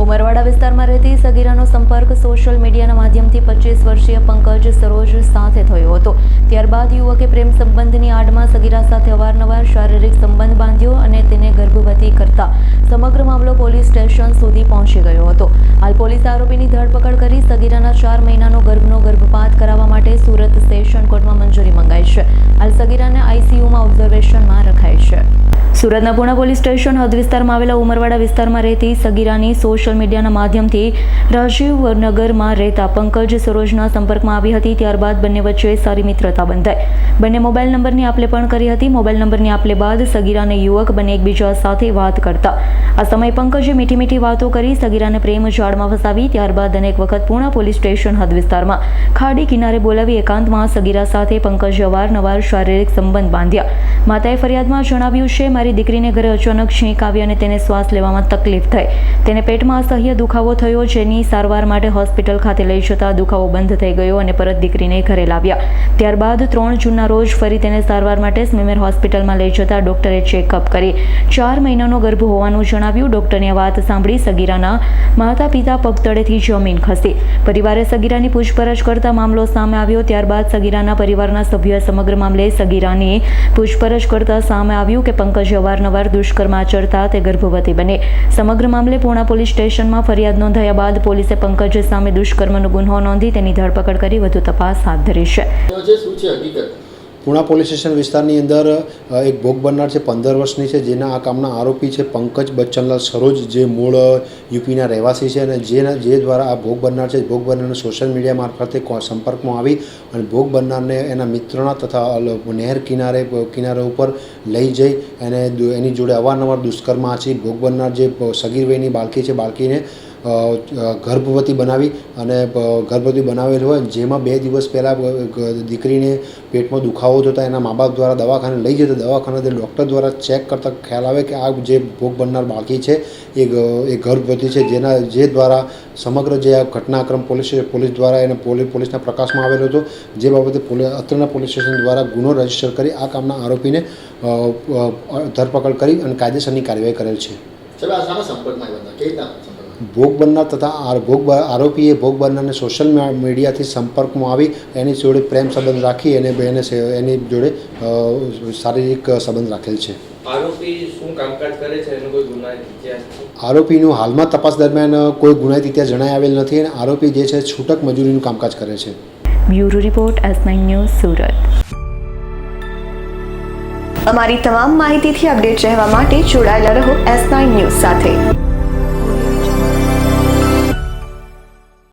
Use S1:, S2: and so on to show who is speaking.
S1: ઉમરવાડા વિસ્તારમાં રહેતી સગીરાનો સંપર્ક સોશિયલ મીડિયાના માધ્યમથી 25 વર્ષીય પંકજ સરોજ સાથે થયો હતો। ત્યારબાદ યુવકે પ્રેમ સંબંધની આડમાં સગીરા સાથે અવારનવાર શારીરિક સંબંધ બાંધ્યો અને તેને ગર્ભવતી કરતા સમગ્ર મામલો પોલીસ સ્ટેશન સુધી પહોંચી ગયો હતો। હાલ પોલીસે આરોપીની ધરપકડ કરી સગીરાના 4 મહિનાનો ગર્ભપાત કરાવવા માટે સુરત સેશન કોર્ટમાં મંજૂરી મંગાઈ છે। હાલ સગીરાને આઈસીયુમાં ઓબ્ઝર્વેશનમાં રખાઈ છે। સુરતના પૂર્ણા પોલીસ સ્ટેશન હદ વિસ્તારમાં આવેલા ઉમરવાડા વિસ્તારમાં રહેતી સગીરાની સોશિયલ મીડિયાના માધ્યમથી રાજીવનગરમાં રહેતા પંકજ સરોજના સંપર્કમાં આવી હતી। ત્યારબાદ બંને વચ્ચે સારી મિત્રતા બંધાઈ। બંને મોબાઈલ નંબરની આપલે પણ કરી હતી। મોબાઈલ નંબરની આપલે બાદ સગીરા અને યુવક બંને એકબીજા સાથે વાત કરતા આ સમયે પંકજે મીઠી મીઠી વાતો કરી સગીરાને પ્રેમ જાળમાં ફસાવી। ત્યારબાદ અનેક વખત પૂર્ણા પોલીસ સ્ટેશન હદ વિસ્તારમાં ખાડી કિનારે બોલાવી એકાંતમાં સગીરા સાથે પંકજે અવારનવાર શારીરિક સંબંધ બાંધ્યા। માતાએ ફરિયાદમાં જણાવ્યું છે, મારી દીકરીને ઘરે અચાનક છીંક આવી અને તેને શ્વાસ લેવામાં તકલીફ થઈ। તેને પેટમાં અસહ્ય દુખાવો થયો, જેની સારવાર માટે હોસ્પિટલ ખાતે લઈ જતા દુખાવો બંધ થઈ ગયો અને પરત દીકરીને ઘરે લાવ્યા। ત્યારબાદ 3 જૂનના રોજ ફરી તેને સારવાર માટે સ્મીમેર હોસ્પિટલમાં લઈ જતા ડોક્ટરે ચેકઅપ કરી 4 મહિનાનો ગર્ભ હોવાનું જણાવ્યું। ડોક્ટરની વાત સાંભળી સગીરાના માતા પિતા પગતળેથી જમીન ખસી। પરિવારે સગીરાની પૂછપરછ કરતા મામલો સામે આવ્યો। ત્યારબાદ સગીરાના પરિવારના સભ્યોએ સમગ્ર મામલે સગીરાની પૂછપરછ કરતા સામે આવ્યું કે પંકજ અવારનવાર દુષ્કર્મ આચરતા તે ગર્ભવતી બને। સમગ્ર મામલે પૂર્ણા પોલીસ સ્ટેશનમાં ફરિયાદ નોંધાયા બાદ પોલીસે પંકજ સામે દુષ્કર્મનો ગુન્હો નોંધી તેની ધરપકડ કરી વધુ તપાસ હાથ ધરી છે।
S2: પૂર્ણા પોલીસ સ્ટેશન વિસ્તારની અંદર એક ભોગ બનનાર છે, 15 વર્ષની છે, જેના આ કામના આરોપી છે પંકજ બચ્ચનલાલ સરોજ, જે મૂળ યુપીના રહેવાસી છે અને જે દ્વારા આ ભોગ બનનાર છે, ભોગ બનનારને સોશિયલ મીડિયા મારફતે સંપર્કમાં આવી અને ભોગ બનનારને એના મિત્રના તથા નહેર કિનારે ઉપર લઈ જઈ અને એની જોડે અવારનવાર દુષ્કર્મ આચરી ભોગ બનનાર જે સગીર વયની બાળકી છે, બાળકીને ગર્ભવતી બનાવી અને ગર્ભવતી બનાવેલ હોય, જેમાં 2 દિવસ પહેલાં દીકરીને પેટમાં દુખાવો થતા એના મા બાપ દ્વારા દવાખાને લઈ જતા દવાખાને ડૉક્ટર દ્વારા ચેક કરતાં ખ્યાલ આવે કે આ જે ભોગ બનનાર બાળકી છે એ ગર્ભવતી છે, જે દ્વારા સમગ્ર જે આ ઘટનાક્રમ પોલીસ દ્વારા એને પોલીસના પ્રકાશમાં આવેલો હતો, જે બાબતે અત્રના પોલીસ સ્ટેશન દ્વારા ગુનો રજીસ્ટર કરી આ કામના આરોપીને ધરપકડ કરી અને કાયદેસરની કાર્યવાહી કરેલ છે। ભોગ બનનાર તથા આરોપીએ ભોગ બનનારને સોશિયલ મીડિયાથી સંપર્કમાં આવી એની જોડે પ્રેમ સંબંધ રાખી અને એની જોડે શારીરિક સંબંધ રાખેલ છે।
S3: આરોપી શું કામકાજ કરે છે, એનો કોઈ ગુનાહિત ઇતિહાસ છે?
S2: આરોપીનું હાલમાં તપાસ દરમિયાન કોઈ ગુનાહિત ઇતિહાસ જણાઈ આવેલ નથી અને આરોપી જે છે છૂટક મજૂરીનું કામકાજ કરે છે।
S1: Bureau report S9 news Surat.
S4: અમારી તમામ માહિતીથી અપડેટ રહેવા માટે જોડાયેલા રહો S9 ન્યૂઝ સાથે।